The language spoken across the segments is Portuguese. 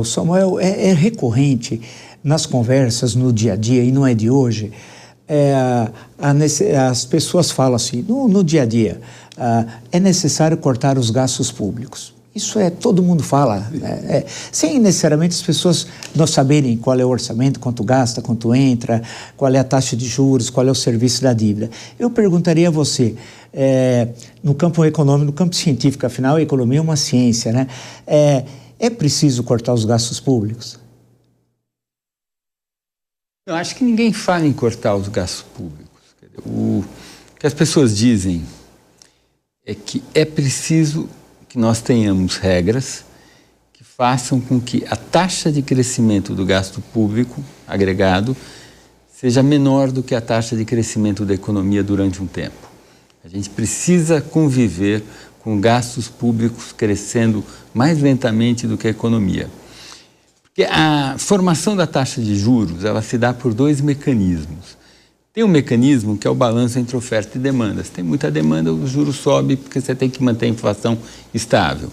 Samuel, é recorrente nas conversas, no dia a dia, e não é de hoje, as pessoas falam assim, no dia a dia, é necessário cortar os gastos públicos. Isso todo mundo fala, sem necessariamente as pessoas não saberem qual é o orçamento, quanto gasta, quanto entra, qual é a taxa de juros, qual é o serviço da dívida. Eu perguntaria a você, no campo econômico, no campo científico, afinal a economia é uma ciência, né? É preciso cortar os gastos públicos? Eu acho que ninguém fala em cortar os gastos públicos. O que as pessoas dizem é que é preciso que nós tenhamos regras que façam com que a taxa de crescimento do gasto público agregado seja menor do que a taxa de crescimento da economia durante um tempo. A gente precisa conviver com gastos públicos crescendo mais lentamente do que a economia. Porque a formação da taxa de juros, ela se dá por dois mecanismos. Tem um mecanismo que é o balanço entre oferta e demanda. Se tem muita demanda, o juro sobe porque você tem que manter a inflação estável.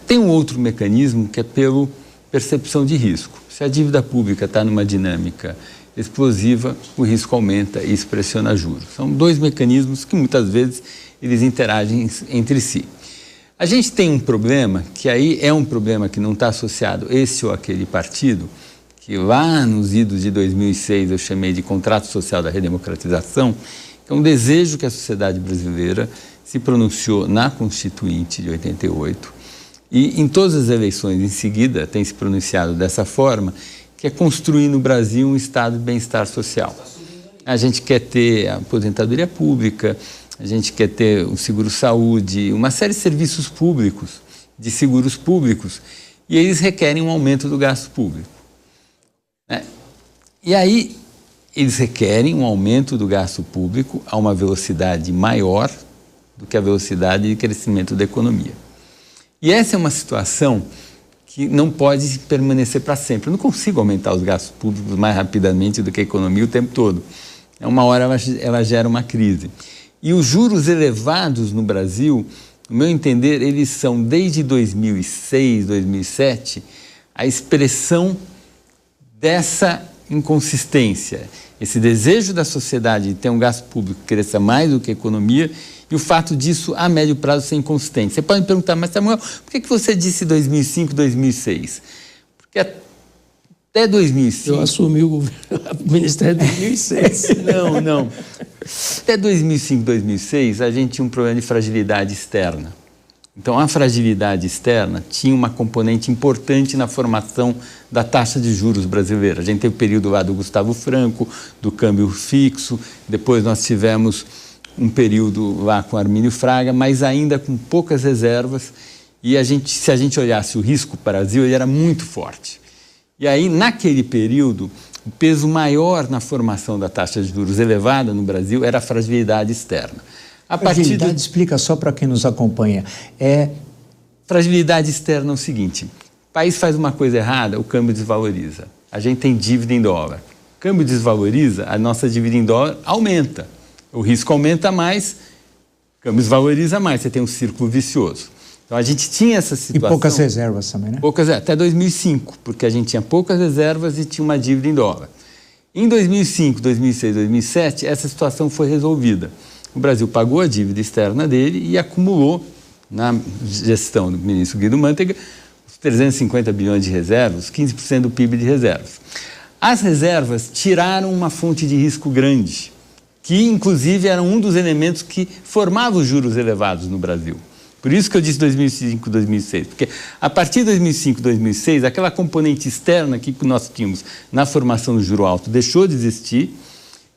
Tem um outro mecanismo que é pela percepção de risco. Se a dívida pública está numa dinâmica explosiva, o risco aumenta e isso pressiona juros. São dois mecanismos que muitas vezes eles interagem entre si. A gente tem um problema, que aí é um problema que não está associado a esse ou aquele partido, que lá nos idos de 2006 eu chamei de contrato social da redemocratização, que é um desejo que a sociedade brasileira se pronunciou na Constituinte de 88 e em todas as eleições em seguida tem se pronunciado dessa forma, que é construir no Brasil um estado de bem-estar social. A gente quer ter a aposentadoria pública, a gente quer ter o seguro-saúde, uma série de serviços públicos, de seguros públicos, e eles requerem um aumento do gasto público. E aí, eles requerem um aumento do gasto público a uma velocidade maior do que a velocidade de crescimento da economia. E essa é uma situação que não pode permanecer para sempre. Eu não consigo aumentar os gastos públicos mais rapidamente do que a economia o tempo todo. Uma hora ela gera uma crise. E os juros elevados no Brasil, no meu entender, eles são desde 2006, 2007, a expressão dessa inconsistência, esse desejo da sociedade de ter um gasto público que cresça mais do que a economia e o fato disso, a médio prazo, ser inconsistente. Você pode me perguntar, mas Samuel, por que você disse 2005, 2006? Porque até 2005... Eu assumi o Ministério em 2006. Não. Até 2005, 2006, a gente tinha um problema de fragilidade externa. Então, a fragilidade externa tinha uma componente importante na formação da taxa de juros brasileira. A gente teve o período lá do Gustavo Franco, do câmbio fixo, depois nós tivemos um período lá com Armínio Fraga, mas ainda com poucas reservas, e se a gente olhasse o risco para o Brasil, ele era muito forte. E aí, naquele período, o peso maior na formação da taxa de juros elevada no Brasil era a fragilidade externa. Fragilidade, explica só para quem nos acompanha. Fragilidade externa é o seguinte: o país faz uma coisa errada, o câmbio desvaloriza. A gente tem dívida em dólar. O câmbio desvaloriza, a nossa dívida em dólar aumenta. O risco aumenta mais, o câmbio desvaloriza mais, você tem um círculo vicioso. Então, a gente tinha essa situação... E poucas reservas também, né? Até 2005, porque a gente tinha poucas reservas e tinha uma dívida em dólar. Em 2005, 2006, 2007, essa situação foi resolvida. O Brasil pagou a dívida externa dele e acumulou, na gestão do ministro Guido Mantega, os 350 bilhões de reservas, 15% do PIB de reservas. As reservas tiraram uma fonte de risco grande, que inclusive era um dos elementos que formavam os juros elevados no Brasil. Por isso que eu disse 2005, 2006, porque a partir de 2005, 2006, aquela componente externa que nós tínhamos na formação do juro alto deixou de existir.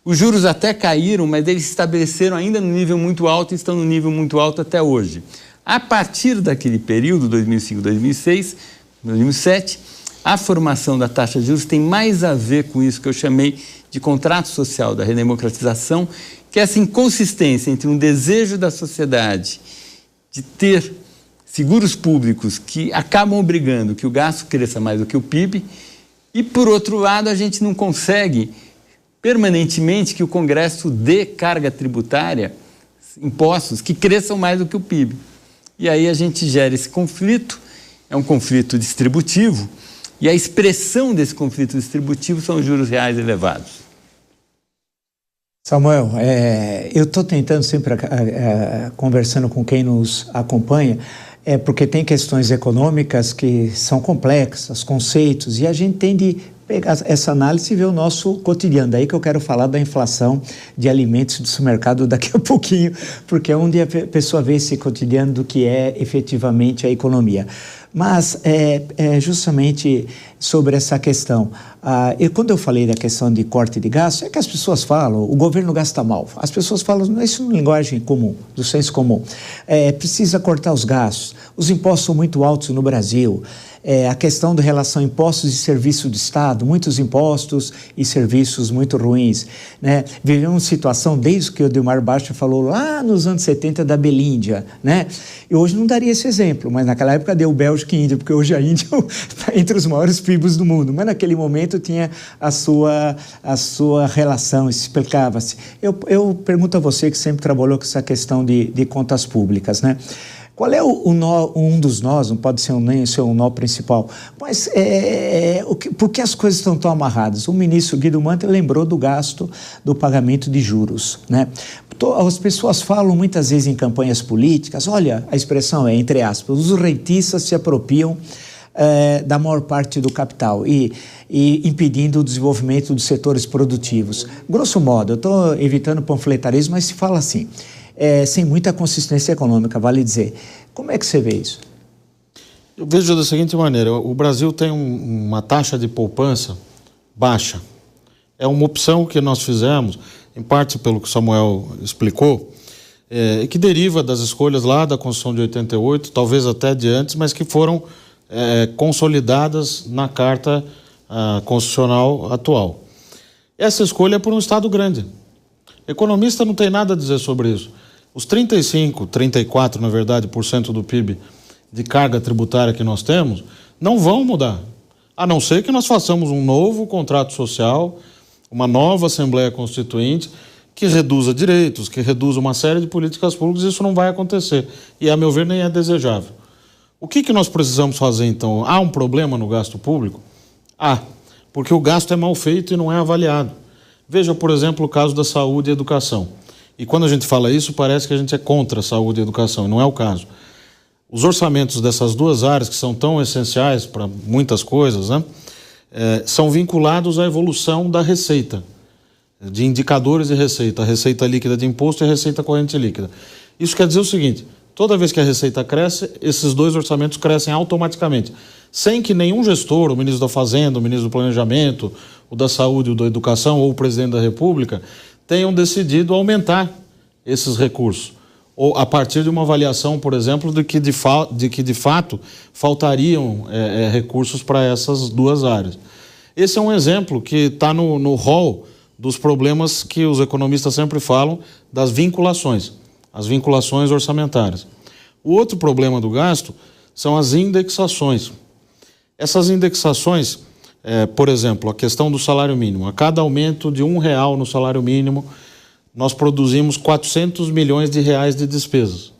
Os juros até caíram, mas eles se estabeleceram ainda no nível muito alto e estão no nível muito alto até hoje. A partir daquele período, 2005, 2006, 2007, a formação da taxa de juros tem mais a ver com isso que eu chamei de contrato social da redemocratização, que é essa inconsistência entre um desejo da sociedade de ter seguros públicos que acabam obrigando que o gasto cresça mais do que o PIB e, por outro lado, a gente não consegue permanentemente que o Congresso dê carga tributária, impostos, que cresçam mais do que o PIB. E aí a gente gera esse conflito é um conflito distributivo e a expressão desse conflito distributivo são os juros reais elevados. Samuel, eu estou tentando sempre, conversando com quem nos acompanha, porque tem questões econômicas que são complexas, conceitos, e a gente tem de pegar essa análise e ver o nosso cotidiano. Daí que eu quero falar da inflação de alimentos do supermercado daqui a pouquinho, porque é onde a pessoa vê esse cotidiano do que é efetivamente a economia. Mas justamente sobre essa questão, quando eu falei da questão de corte de gasto, é que as pessoas falam, o governo gasta mal. As pessoas falam, isso é uma linguagem comum, do senso comum. Precisa cortar os gastos, os impostos são muito altos no Brasil. A questão da relação impostos e serviço do Estado, muitos impostos e serviços muito ruins, né? Vivemos uma situação, desde que o Dilmar Baixa falou lá nos anos 70 da Belíndia, né? E hoje não daria esse exemplo, mas naquela época deu Bélgica e Índia, porque hoje a Índia está entre os maiores PIBs do mundo, mas naquele momento tinha a sua relação, explicava-se. Eu pergunto a você que sempre trabalhou com essa questão de contas públicas, né? Qual é um dos nós, não pode ser nem ser um nó principal, mas por que as coisas estão tão amarradas? O ministro Guido Mantega lembrou do gasto do pagamento de juros, né? As pessoas falam muitas vezes em campanhas políticas, olha, a expressão é entre aspas, os rentistas se apropriam da maior parte do capital e impedindo o desenvolvimento dos setores produtivos. Grosso modo, eu estou evitando panfletarismo, mas se fala assim, sem muita consistência econômica, vale dizer. Como é que você vê isso? Eu vejo da seguinte maneira, o Brasil tem uma taxa de poupança baixa. É uma opção que nós fizemos, em parte pelo que o Samuel explicou, que deriva das escolhas lá da Constituição de 88, talvez até de antes, mas que foram consolidadas na Carta Constitucional atual. Essa escolha é por um Estado grande. Economista não tem nada a dizer sobre isso. Os 35, 34, na verdade, por cento do PIB de carga tributária que nós temos, não vão mudar. A não ser que nós façamos um novo contrato social, uma nova Assembleia Constituinte, que reduza direitos, que reduza uma série de políticas públicas, isso não vai acontecer. E, a meu ver, nem é desejável. O que nós precisamos fazer, então? Há um problema no gasto público? Porque o gasto é mal feito e não é avaliado. Veja, por exemplo, o caso da saúde e educação. E quando a gente fala isso, parece que a gente é contra a saúde e educação, e não é o caso. Os orçamentos dessas duas áreas, que são tão essenciais para muitas coisas, né, são vinculados à evolução da receita, de indicadores de receita, a receita líquida de imposto e a receita corrente líquida. Isso quer dizer o seguinte, toda vez que a receita cresce, esses dois orçamentos crescem automaticamente, sem que nenhum gestor, o ministro da Fazenda, o ministro do Planejamento, o da Saúde, o da Educação ou o presidente da República tenham decidido aumentar esses recursos, ou a partir de uma avaliação, por exemplo, de que de fato faltariam recursos para essas duas áreas. Esse é um exemplo que está no rol dos problemas que os economistas sempre falam das vinculações, as vinculações orçamentárias. O outro problema do gasto são as indexações. Essas indexações, por exemplo, a questão do salário mínimo. A cada aumento de R$1 no salário mínimo, nós produzimos 400 milhões de reais de despesas.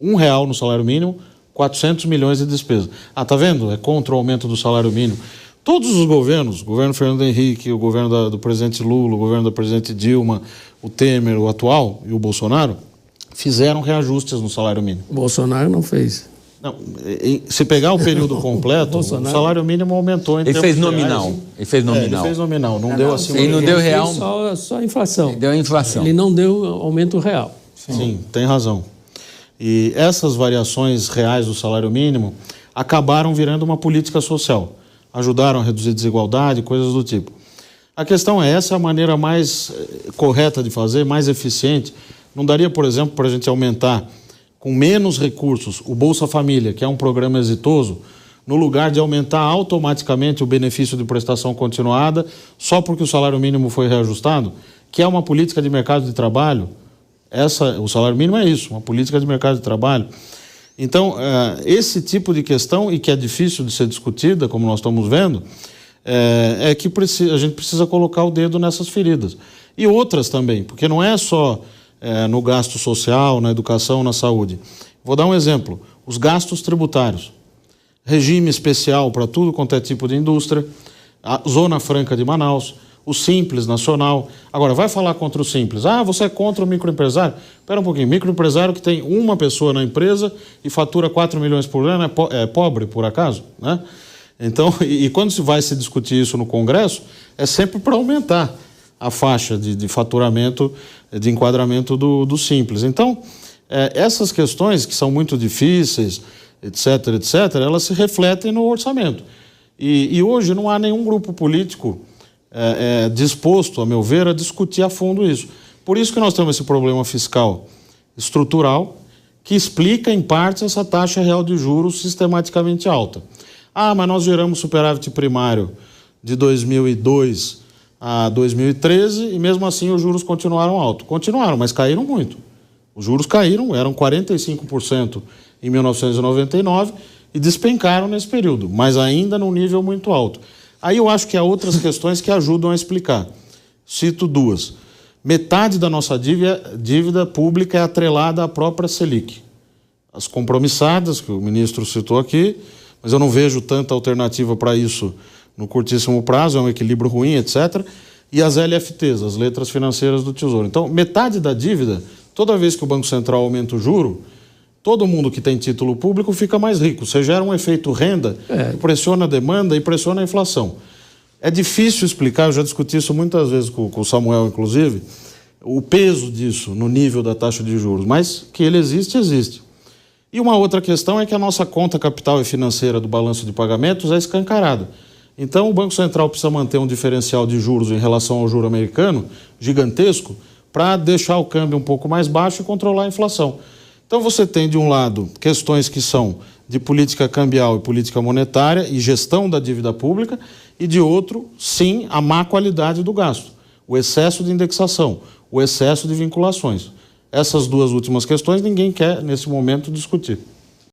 R$1 no salário mínimo, 400 milhões de despesas. Tá vendo? É contra o aumento do salário mínimo. Todos os governos, o governo Fernando Henrique, o governo do presidente Lula, o governo da presidente Dilma, o Temer, o atual e o Bolsonaro, fizeram reajustes no salário mínimo. O Bolsonaro não fez. Não, se pegar o período completo, o salário mínimo aumentou em termos reais. Ele fez nominal. Ele fez nominal, não deu assim. Ele não deu real. Só a inflação. Ele deu a inflação. Ele não deu aumento real. Sim, tem razão. E essas variações reais do salário mínimo acabaram virando uma política social. Ajudaram a reduzir desigualdade, coisas do tipo. A questão é, essa é a maneira mais correta de fazer, mais eficiente. Não daria, por exemplo, para a gente aumentar com menos recursos o Bolsa Família, que é um programa exitoso, no lugar de aumentar automaticamente o benefício de prestação continuada só porque o salário mínimo foi reajustado, que é uma política de mercado de trabalho. O salário mínimo é isso, uma política de mercado de trabalho. Então, esse tipo de questão, e que é difícil de ser discutida, como nós estamos vendo, é que a gente precisa colocar o dedo nessas feridas. E outras também, porque não é só no gasto social, na educação, na saúde. Vou dar um exemplo. Os gastos tributários. regime especial para tudo quanto é tipo de indústria, a Zona Franca de Manaus, o Simples Nacional. Agora, vai falar contra o Simples. Ah, você é contra o microempresário? Espera um pouquinho, microempresário que tem uma pessoa na empresa e fatura 4 milhões por ano é pobre, por acaso? Né? Então, e quando se vai se discutir isso no Congresso, é sempre para aumentar a faixa de faturamento, de enquadramento do Simples. Então, essas questões que são muito difíceis, etc., elas se refletem no orçamento. E hoje não há nenhum grupo político disposto, a meu ver, a discutir a fundo isso. Por isso que nós temos esse problema fiscal estrutural que explica, em parte, essa taxa real de juros sistematicamente alta. Ah, mas nós geramos superávit primário de 2002 a 2013 e mesmo assim os juros continuaram altos. Continuaram, mas caíram muito. Os juros caíram, eram 45% em 1999 e despencaram nesse período, mas ainda num nível muito alto. Aí eu acho que há outras questões que ajudam a explicar. Cito duas. Metade da nossa dívida pública é atrelada à própria Selic. As compromissadas, que o ministro citou aqui, mas eu não vejo tanta alternativa para isso no curtíssimo prazo, é um equilíbrio ruim, etc. E as LFTs, as letras financeiras do Tesouro. Então, metade da dívida, toda vez que o Banco Central aumenta o juro, todo mundo que tem título público fica mais rico. Você gera um efeito renda que pressiona a demanda e pressiona a inflação. É difícil explicar, eu já discuti isso muitas vezes com o Samuel, inclusive, o peso disso no nível da taxa de juros, mas que ele existe, existe. E uma outra questão é que a nossa conta capital e financeira do balanço de pagamentos é escancarada. Então, o Banco Central precisa manter um diferencial de juros em relação ao juro americano gigantesco para deixar o câmbio um pouco mais baixo e controlar a inflação. Então, você tem, de um lado, questões que são de política cambial e política monetária e gestão da dívida pública, e, de outro, sim, a má qualidade do gasto, o excesso de indexação, o excesso de vinculações. Essas duas últimas questões ninguém quer, nesse momento, discutir.